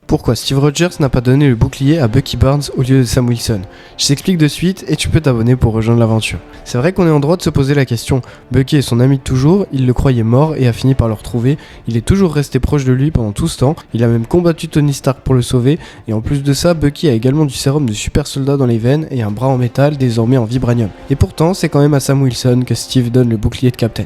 Pourquoi Steve Rogers n'a pas donné le bouclier à Bucky Barnes au lieu de Sam Wilson? Je t'explique de suite et tu peux t'abonner pour rejoindre l'aventure. C'est vrai qu'on est en droit de se poser la question. Bucky est son ami de toujours, il le croyait mort et a fini par le retrouver. Il est toujours resté proche de lui pendant tout ce temps, il a même combattu Tony Stark pour le sauver, et en plus de ça, Bucky a également du sérum de super soldat dans les veines et un bras en métal désormais en vibranium. Et pourtant, c'est quand même à Sam Wilson que Steve donne le bouclier de Captain.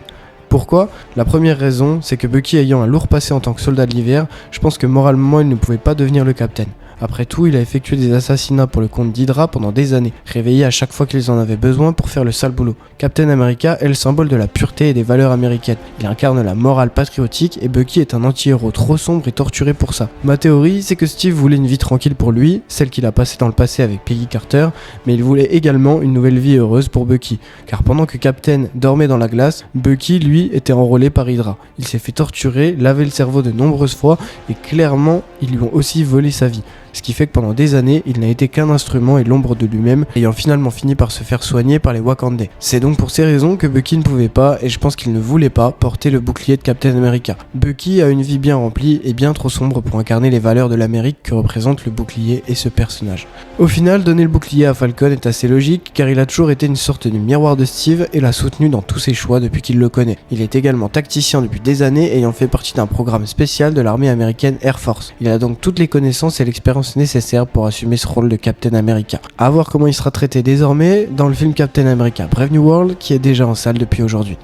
Pourquoi? La première raison, c'est que Bucky ayant un lourd passé en tant que soldat de l'hiver, je pense que moralement il ne pouvait pas devenir le capitaine. Après tout, il a effectué des assassinats pour le compte d'Hydra pendant des années, réveillé à chaque fois qu'ils en avaient besoin pour faire le sale boulot. Captain America est le symbole de la pureté et des valeurs américaines. Il incarne la morale patriotique et Bucky est un anti-héros trop sombre et torturé pour ça. Ma théorie, c'est que Steve voulait une vie tranquille pour lui, celle qu'il a passée dans le passé avec Peggy Carter, mais il voulait également une nouvelle vie heureuse pour Bucky. Car pendant que Captain dormait dans la glace, Bucky, lui, était enrôlé par Hydra. Il s'est fait torturer, laver le cerveau de nombreuses fois et clairement, ils lui ont aussi volé sa vie. Ce qui fait que pendant des années, il n'a été qu'un instrument et l'ombre de lui-même, ayant finalement fini par se faire soigner par les Wakandais. C'est donc pour ces raisons que Bucky ne pouvait pas, et je pense qu'il ne voulait pas, porter le bouclier de Captain America. Bucky a une vie bien remplie et bien trop sombre pour incarner les valeurs de l'Amérique que représente le bouclier et ce personnage. Au final, donner le bouclier à Falcon est assez logique, car il a toujours été une sorte de miroir de Steve et l'a soutenu dans tous ses choix depuis qu'il le connaît. Il est également tacticien depuis des années, ayant fait partie d'un programme spécial de l'armée américaine Air Force. Il a donc toutes les connaissances et l'expérience nécessaires pour assumer ce rôle de Captain America. À voir comment il sera traité désormais dans le film Captain America Brave New World qui est déjà en salle depuis aujourd'hui.